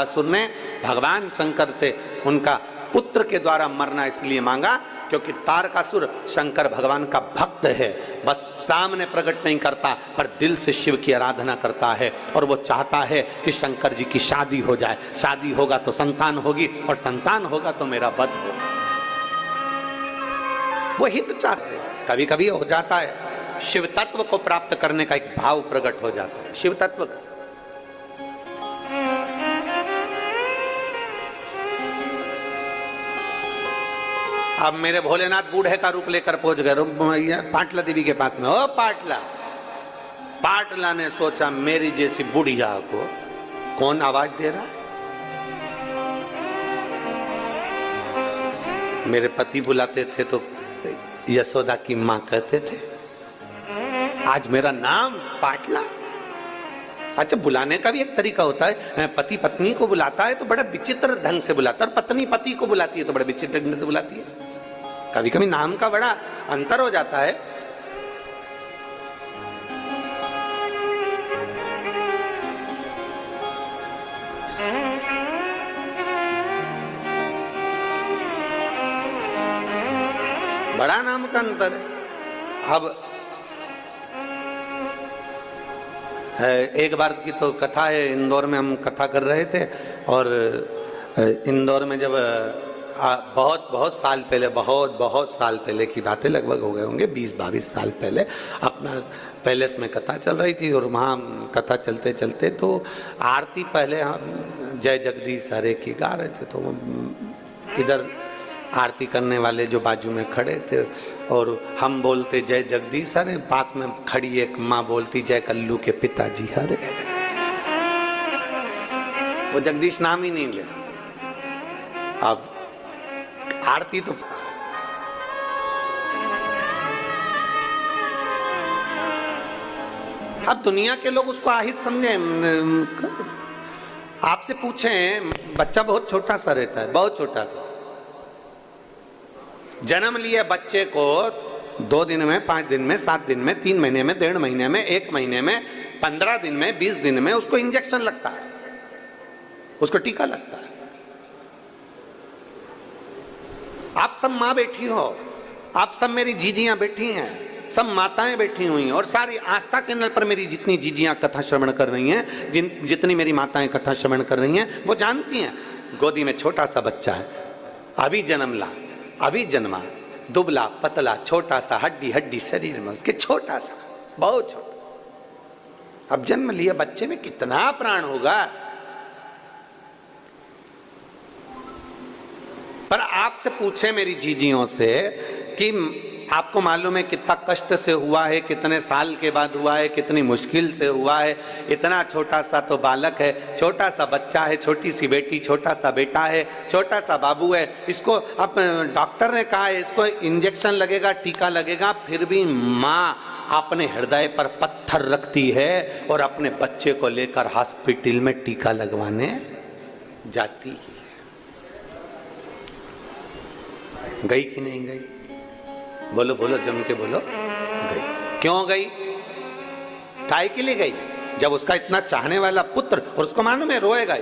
तारकासुर ने भगवान शंकर से उनका पुत्र के द्वारा मरना इसलिए मांगा क्योंकि तारकासुर शंकर भगवान का भक्त है, बस सामने प्रकट नहीं करता पर दिल से शिव की आराधना करता है और वो चाहता है कि शंकर जी की शादी हो जाए, शादी होगा तो संतान होगी और संतान होगा तो मेरा वध होगा। वो हित चाहते हैं। कभी कभी हो जाता है शिव तत्व को प्राप्त करने का एक भाव प्रकट हो जाता है, शिव तत्व का। अब मेरे भोलेनाथ बूढ़े का रूप लेकर पहुंच गए पाटला देवी के पास में। ओ पाटला, पाटला ने सोचा मेरी जैसी बुढ़िया को कौन आवाज दे रहा है। मेरे पति बुलाते थे तो यशोदा की मां कहते थे, आज मेरा नाम पाटला। अच्छा, बुलाने का भी एक तरीका होता है। पति पत्नी को बुलाता है तो बड़ा विचित्र ढंग से बुलाता है और पत्नी पति को बुलाती है तो बड़े विचित्र ढंग से बुलाती है। कभी कभी नाम का बड़ा अंतर हो जाता है। बड़ा नाम का अंतर है। अब एक बार की तो कथा है, इंदौर में हम कथा कर रहे थे और इंदौर में जब बहुत साल पहले, बहुत साल पहले की बातें, लगभग हो गए होंगे 20-22 साल पहले, अपना पैलेस में कथा चल रही थी और वहाँ कथा चलते चलते तो आरती पहले हम जय जगदीश हरे की गा रहे थे, तो इधर आरती करने वाले जो बाजू में खड़े थे और हम बोलते जय जगदीश हरे, पास में खड़ी एक माँ बोलती जय कल्लू के पिताजी हरे। वो जगदीश नाम ही नहीं ले। अब आरती तो अब दुनिया के लोग उसको आहित समझे। आपसे पूछें, बच्चा बहुत छोटा सा रहता है, बहुत छोटा सा, जन्म लिए बच्चे को 2 दिन में, 5 दिन में, 7 दिन में, 3 महीने में, 1.5 महीने में, 1 महीने में, 15 दिन में, 20 दिन में उसको इंजेक्शन लगता है, उसको टीका लगता है। आप सब माँ बैठी हो, आप सब मेरी जीजियां बैठी हैं, सब माताएं बैठी हुई हैं और सारी आस्था चैनल पर मेरी जितनी जीजियां कथा श्रवण कर रही हैं, जितनी मेरी माताएं कथा श्रवण कर रही हैं, वो जानती हैं गोदी में छोटा सा बच्चा है, अभी जन्मा, दुबला पतला छोटा सा, हड्डी शरीर में उसके, छोटा सा, बहुत छोटा। अब जन्म लिया बच्चे में कितना प्राण होगा। पर आपसे पूछे मेरी जीजियों से कि आपको मालूम है कितना कष्ट से हुआ है, कितने साल के बाद हुआ है, कितनी मुश्किल से हुआ है। इतना छोटा सा तो बालक है, छोटा सा बच्चा है, छोटी सी बेटी, छोटा सा बेटा है, छोटा सा बाबू है। इसको अब डॉक्टर ने कहा है इसको इंजेक्शन लगेगा, टीका लगेगा, फिर भी माँ अपने हृदय पर पत्थर रखती है और अपने बच्चे को लेकर हॉस्पिटल में टीका लगवाने जाती है। गई कि नहीं गई? बोलो बोलो, जम के बोलो। गई। क्यों गई? काय के लिए गई? जब उसका इतना चाहने वाला पुत्र, और उसको मालूम है रोएगा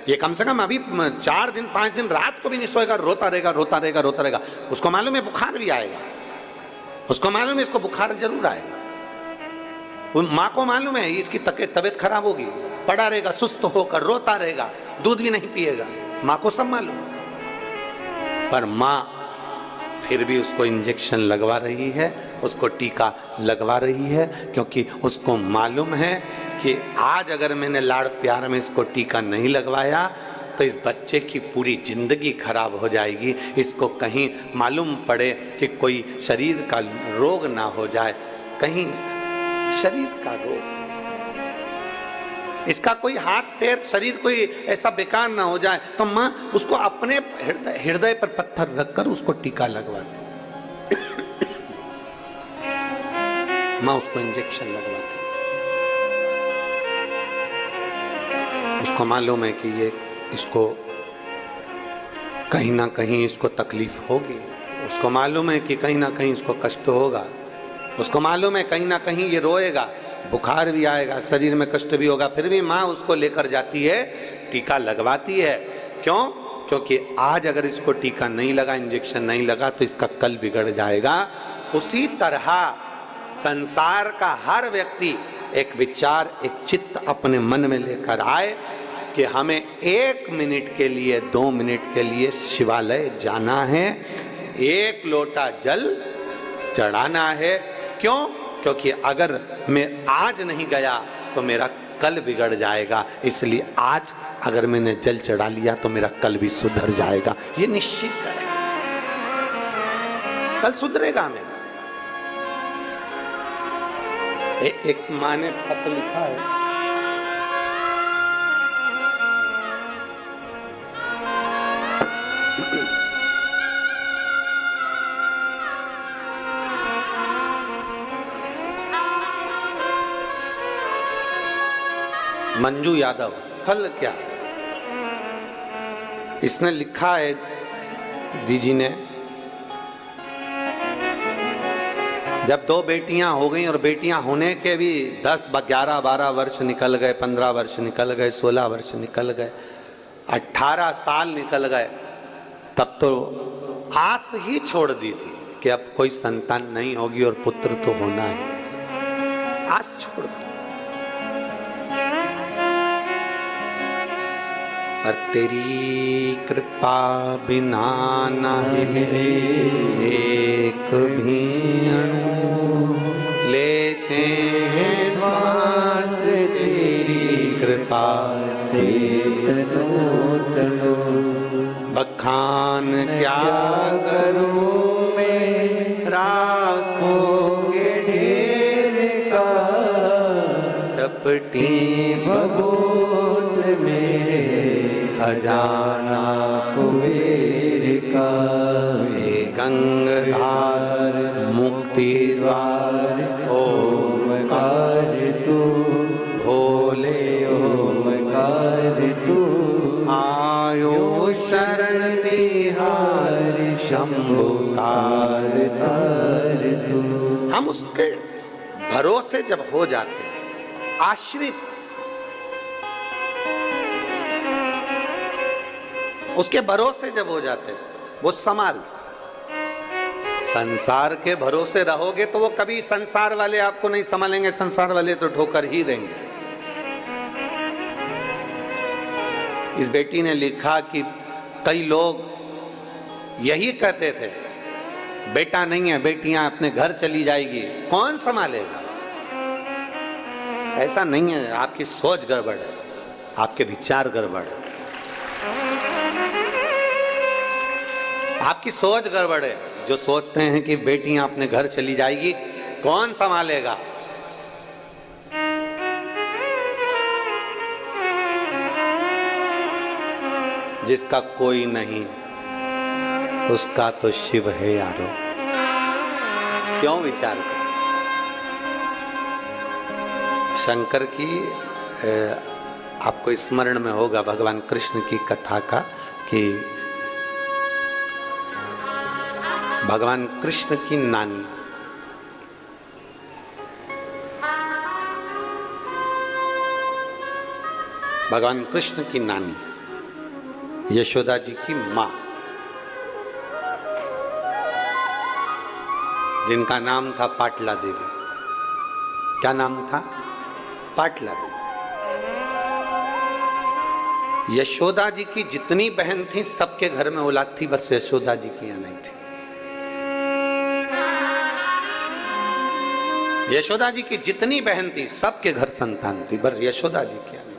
ये कम से कम अभी 4 दिन 5 दिन रात को भी नहीं सोएगा, रोता रहेगा। उसको मालूम है बुखार भी आएगा, उसको मालूम है इसको बुखार जरूर आएगा। माँ को मालूम है इसकी तबीयत खराब होगी, पड़ा रहेगा सुस्त होकर, रोता रहेगा, दूध भी नहीं पिएगा, माँ को सब मालूम। पर माँ फिर भी उसको इंजेक्शन लगवा रही है, उसको टीका लगवा रही है, क्योंकि उसको मालूम है कि आज अगर मैंने लाड़ प्यार में इसको टीका नहीं लगवाया तो इस बच्चे की पूरी जिंदगी खराब हो जाएगी। इसको कहीं मालूम पड़े कि कोई शरीर का रोग ना हो जाए, कहीं शरीर का रोग, इसका कोई हाथ पैर शरीर कोई ऐसा बेकार ना हो जाए, तो माँ उसको अपने हृदय पर पत्थर रखकर उसको टीका लगवाती, माँ उसको इंजेक्शन लगवाती। उसको मालूम है कि ये इसको कहीं ना कहीं इसको तकलीफ होगी, उसको मालूम है कि कहीं ना कहीं इसको कष्ट होगा, उसको मालूम है कहीं ना कहीं ये रोएगा, बुखार भी आएगा, शरीर में कष्ट भी होगा, फिर भी माँ उसको लेकर जाती है टीका लगवाती है। क्यों? क्योंकि आज अगर इसको टीका नहीं लगा, इंजेक्शन नहीं लगा, तो इसका कल बिगड़ जाएगा। उसी तरह संसार का हर व्यक्ति एक विचार, एक चित्त अपने मन में लेकर आए कि हमें 1 मिनट के लिए, 2 मिनट के लिए शिवालय जाना है, 1 लोटा जल चढ़ाना है। क्यों? क्योंकि अगर मैं आज नहीं गया तो मेरा कल बिगड़ जाएगा, इसलिए आज अगर मैंने जल चढ़ा लिया तो मेरा कल भी सुधर जाएगा। ये निश्चित है, कल सुधरेगा मेरा। एक माँ ने पत्र लिखा है, मंजू यादव, फल क्या? इसने लिखा है दीदी ने, जब 2 बेटियां हो गई और बेटियां होने के भी 10, 11, 12 वर्ष निकल गए, 15 वर्ष निकल गए, 16 वर्ष निकल गए, 18 साल निकल गए, तब तो आस ही छोड़ दी थी कि अब कोई संतान नहीं होगी और पुत्र तो होना है। आस छोड़ दी। पर तेरी कृपा बिना न हिले एक भी अणु, लेते हैं श्वास तेरी कृपा से तनो तनो। बखान क्या करूं मैं राखों के ढेर का, चपटी भगोट मेरे खजाना कुबेर का। वे गंगाधार मुक्ति द्वार ओमकार तू, भोले ओमकार तू। आयो शरण तिहारी शंभु तार तार तू। हम उसके भरोसे जब हो जाते हैं, आश्रित, उसके भरोसे जब हो जाते हैं, वो संभाल। संसार के भरोसे रहोगे तो वो कभी संसार वाले आपको नहीं संभालेंगे, संसार वाले तो ठोकर ही देंगे। इस बेटी ने लिखा कि कई लोग यही कहते थे, बेटा नहीं है, बेटियां अपने घर चली जाएगी, कौन संभालेगा? ऐसा नहीं है, आपकी सोच गड़बड़ है, आपके विचार गड़बड़ है, आपकी सोच गड़बड़ है। जो सोचते हैं कि बेटियां अपने घर चली जाएगी, कौन संभालेगा? जिसका कोई नहीं उसका तो शिव है यारो। क्यों विचार कर? शंकर की आपको स्मरण में होगा भगवान कृष्ण की कथा का कि भगवान कृष्ण की नानी भगवान कृष्ण की नानी यशोदा जी की मां, जिनका नाम था पाटला देवी। क्या नाम था? पाटला देवी। यशोदा जी की जितनी बहन थी सबके घर में औलाद थी, बस यशोदा जी की यहाँ नहीं थी। यशोदा जी की जितनी बहन थी सबके घर संतान थी, पर यशोदा जी की यहाँ नहीं।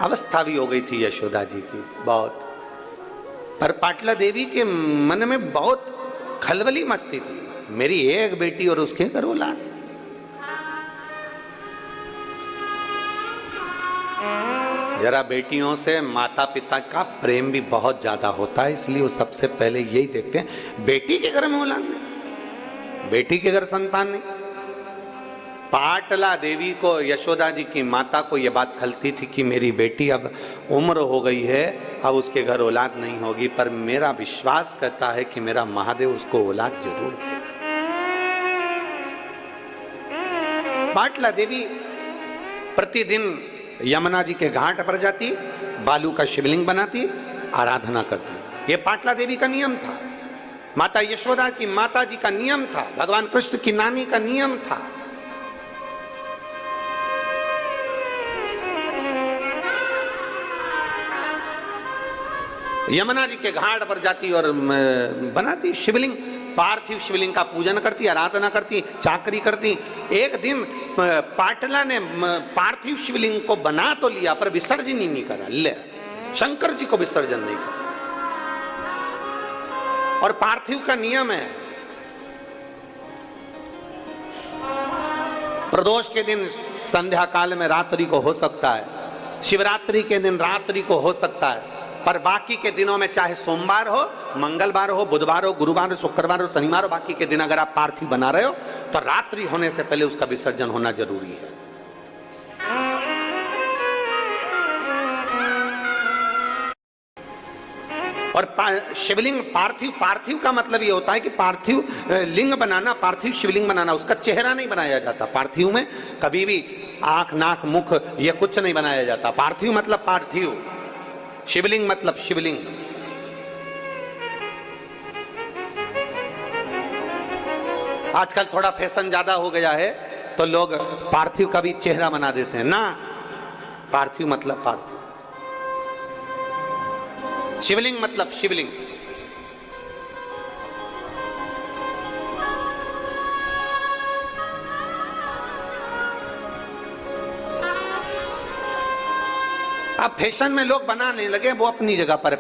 अवस्था भी हो गई थी यशोदा जी की बहुत, पर पाटला देवी के मन में बहुत खलबली मचती थी, मेरी एक बेटी और उसके घर औलाद। जरा बेटियों से माता पिता का प्रेम भी बहुत ज्यादा होता है, इसलिए वो सबसे पहले यही देखते हैं, बेटी के घर में औलाद नहीं, बेटी के घर संतान नहीं। पाटला देवी को, यशोदा जी की माता को यह बात खलती थी कि मेरी बेटी अब उम्र हो गई है, अब उसके घर औलाद नहीं होगी, पर मेरा विश्वास कहता है कि मेरा महादेव उसको औलाद जरूर दे। पाटला देवी प्रतिदिन यमुना जी के घाट पर जाती, बालू का शिवलिंग बनाती, आराधना करती। ये पाटला देवी का नियम था, माता यशोदा की माता जी का नियम था, भगवान कृष्ण की नानी का नियम था। यमुना जी के घाट पर जाती और बनाती शिवलिंग, पार्थिव शिवलिंग का पूजन करती, आराधना करती, चाकरी करती। एक दिन पाटला ने पार्थिव शिवलिंग को बना तो लिया पर विसर्जन ही नहीं करा। ले, शंकर जी को विसर्जन नहीं करा। और पार्थिव का नियम है, प्रदोष के दिन संध्या काल में रात्रि को हो सकता है, शिवरात्रि के दिन रात्रि को हो सकता है, पर बाकी के दिनों में चाहे सोमवार हो, मंगलवार हो, बुधवार हो, गुरुवार हो, शुक्रवार हो, शनिवार हो, बाकी के दिन अगर आप पार्थिव बना रहे हो तो रात्रि होने से पहले उसका विसर्जन होना जरूरी है। और शिवलिंग पार्थिव का मतलब ये होता है कि पार्थिव लिंग बनाना, पार्थिव शिवलिंग बनाना, उसका चेहरा नहीं बनाया जाता। पार्थिव में कभी भी आंख, नाक, मुख ये कुछ नहीं बनाया जाता। पार्थिव मतलब पार्थिव, शिवलिंग मतलब शिवलिंग। आजकल थोड़ा फैशन ज्यादा हो गया है तो लोग पार्थिव का भी चेहरा बना देते हैं ना। पार्थिव मतलब पार्थिव, शिवलिंग मतलब शिवलिंग। अब फैशन में लोग बनाने लगे, वो अपनी जगह पर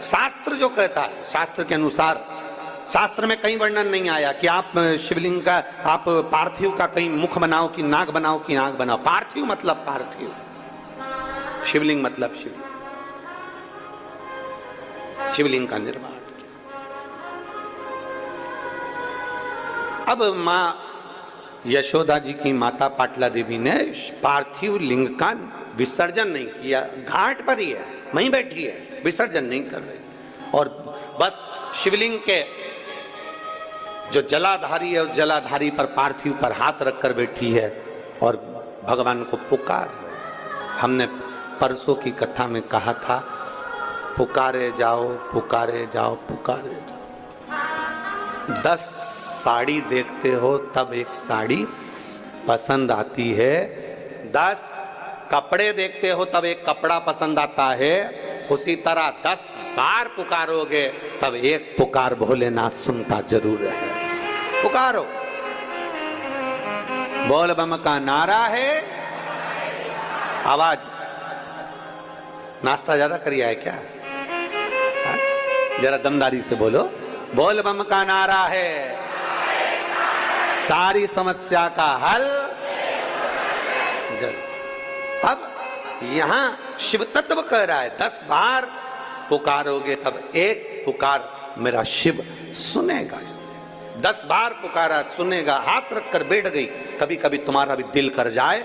शास्त्र जो कहता है, शास्त्र के अनुसार, शास्त्र में कहीं वर्णन नहीं आया कि आप शिवलिंग का, आप पार्थिव का कहीं मुख बनाओ कि नाक बनाओ कि आंख बनाओ। पार्थिव मतलब पार्थिव, शिवलिंग मतलब शिवलिंग। शिवलिंग का निर्माण। अब मां यशोदा जी की माता पाटला देवी ने पार्थिव लिंग का विसर्जन नहीं किया, घाट पर ही है, वहीं बैठी है, विसर्जन नहीं कर रही। और बस शिवलिंग के जो जलाधारी है, उस जलाधारी पर पार्थिव पर हाथ रखकर बैठी है और भगवान को पुकार रही। हमने परसों की कथा में कहा था, पुकारे जाओ, पुकारे जाओ, पुकारे जाओ। 10 साड़ी देखते हो तब एक साड़ी पसंद आती है, 10 कपड़े देखते हो तब एक कपड़ा पसंद आता है। उसी तरह 10 बार पुकारोगे तब एक पुकार भोलेनाथ सुनता जरूर है। पुकारो, बोल बम का नारा है। आवाज, नाश्ता ज्यादा करिया है क्या? जरा दमदारी से बोलो, बोल बम का नारा है, सारी समस्या का हल जल। अब यहां शिव तत्व कह रहा है 10 बार पुकारोगे तब एक पुकार मेरा शिव सुनेगा। 10 बार पुकारा, सुनेगा। हाथ रखकर बैठ गई। कभी कभी तुम्हारा भी दिल कर जाए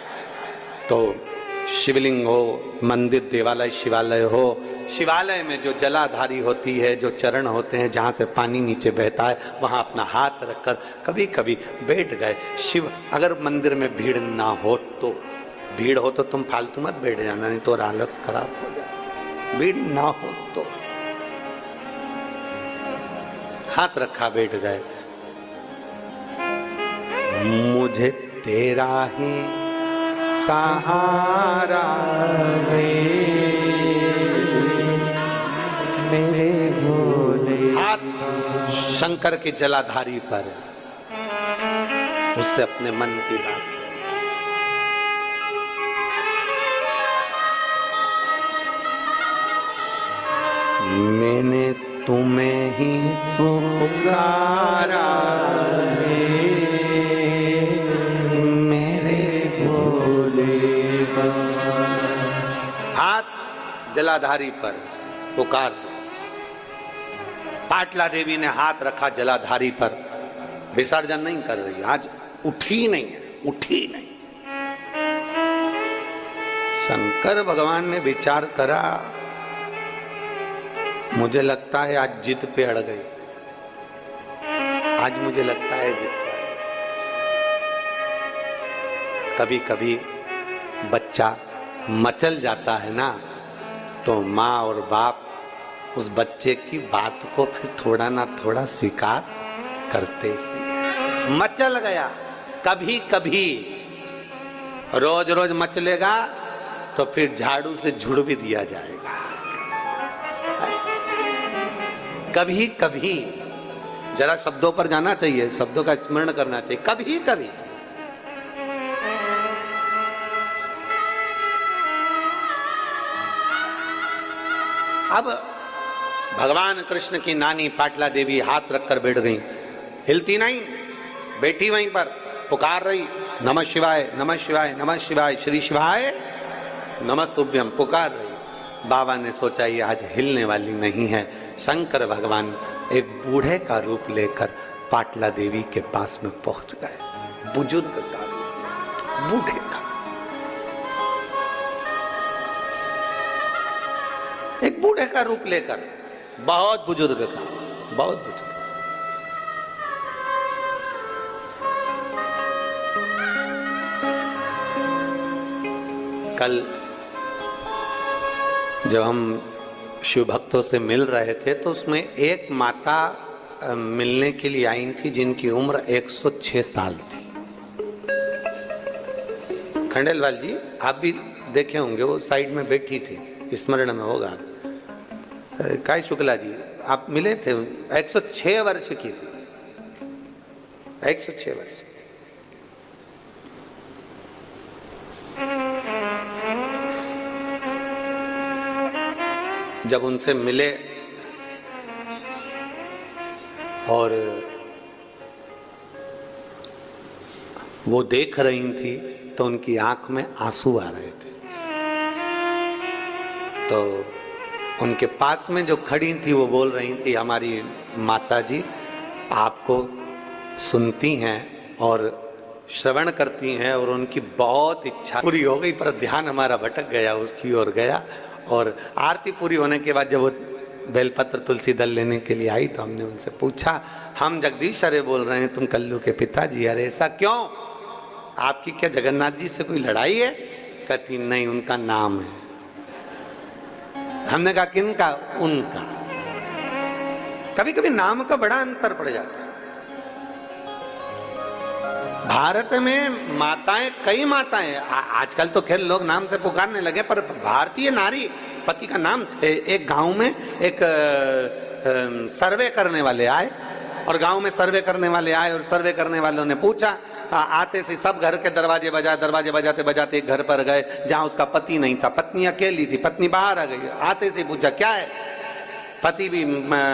तो शिवलिंग हो, मंदिर, देवालय, शिवालय हो, शिवालय में जो जलाधारी होती है, जो चरण होते हैं, जहाँ से पानी नीचे बहता है, वहाँ अपना हाथ रखकर कभी कभी बैठ गए। शिव, अगर मंदिर में भीड़ ना हो तो, भीड़ हो तो तुम फालतू मत बैठ जाना, नहीं तो हालत खराब हो जाए। भीड़ ना हो तो हाथ रखा, बैठ गए। मुझे तेरा ही सहारा है मेरे भोले। हाथ शंकर के जलाधारी पर, उससे अपने मन की बात। मैंने तुम्हें ही पुकारा है मेरे भोले। हाथ जलाधारी पर पुकार। पाटला देवी ने हाथ रखा जलाधारी पर, विसर्जन नहीं कर रही, आज उठी नहीं है, उठी नहीं। शंकर भगवान ने विचार करा, मुझे लगता है आज जिद पे अड़ गई, आज मुझे लगता है जिद। कभी कभी बच्चा मचल जाता है ना, तो माँ और बाप उस बच्चे की बात को फिर थोड़ा ना थोड़ा स्वीकार करते ही। मचल गया, कभी कभी रोज रोज मचलेगा तो फिर झाड़ू से झुड़ भी दिया जाएगा। कभी कभी जरा शब्दों पर जाना चाहिए, शब्दों का स्मरण करना चाहिए। कभी कभी अब भगवान कृष्ण की नानी पाटला देवी हाथ रखकर बैठ गई, हिलती नहीं, बैठी वहीं पर, पुकार रही, नमः शिवाय नमः शिवाय नमः शिवाय, श्री शिवाय नमस्तुभ्यम, पुकार रही। बाबा ने सोचा ये आज हिलने वाली नहीं है। शंकर भगवान एक बूढ़े का रूप लेकर पाटला देवी के पास में पहुंच गए। बुजुर्ग का रूप, बूढ़े का, एक बूढ़े का रूप लेकर, बहुत बुजुर्ग का, बहुत बुजुर्ग। कल जब हम शिव भक्तों से मिल रहे थे तो उसमें एक माता मिलने के लिए आई थी जिनकी उम्र 106 साल थी। खंडेलवाल जी आप भी देखे होंगे, वो साइड में बैठी थी, स्मरण में होगा। काय शुक्ला जी आप मिले थे, 106 वर्ष की थी, 106 वर्ष। जब उनसे मिले और वो देख रही थी तो उनकी आंख में आंसू आ रहे थे। तो उनके पास में जो खड़ी थी वो बोल रही थी, हमारी माता जी आपको सुनती हैं और श्रवण करती हैं और उनकी बहुत इच्छा पूरी हो गई, पर ध्यान हमारा भटक गया, उसकी ओर गया। और आरती पूरी होने के बाद जब वो बेलपत्र तुलसी दल लेने के लिए आई तो हमने उनसे पूछा, हम जगदीश अरे बोल रहे हैं, तुम कल्लू के पिताजी, अरे ऐसा क्यों, आपकी क्या जगन्नाथ जी से कोई लड़ाई है? कहती नहीं, उनका नाम है। हमने कहा किनका? उनका। कभी कभी नाम का बड़ा अंतर पड़ जाता है। भारत में माताएं, कई माताएं, आजकल तो खैर लोग नाम से पुकारने लगे, पर भारतीय नारी पति का नाम। एक गांव में एक सर्वे करने वाले आए और गांव में सर्वे करने वाले आए और सर्वे करने वालों ने पूछा, आते से सब घर के दरवाजे बजाए, दरवाजे बजाते बजाते एक घर पर गए जहां उसका पति नहीं था, पत्नी अकेली थी, पत्नी बाहर आ गई। आते से पूछा क्या है, पति भी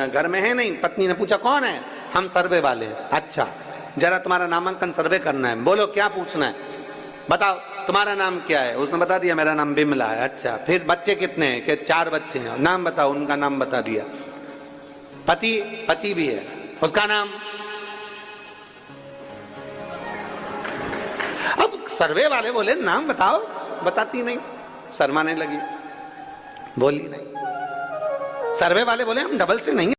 घर में है नहीं। पत्नी ने पूछा कौन है? हम सर्वे वाले हैं। अच्छा जरा तुम्हारा नामांकन सर्वे करना है, बोलो क्या पूछना है, बताओ तुम्हारा नाम क्या है? उसने बता दिया मेरा नाम बिमला है। अच्छा फिर बच्चे कितने हैं? कि 4 बच्चे हैं। नाम बताओ, उनका नाम बता दिया। पति भी है, उसका नाम। अब सर्वे वाले बोले नाम बताओ, बताती नहीं, शर्माने लगी, बोली नहीं। सर्वे वाले बोले हम डबल से नहीं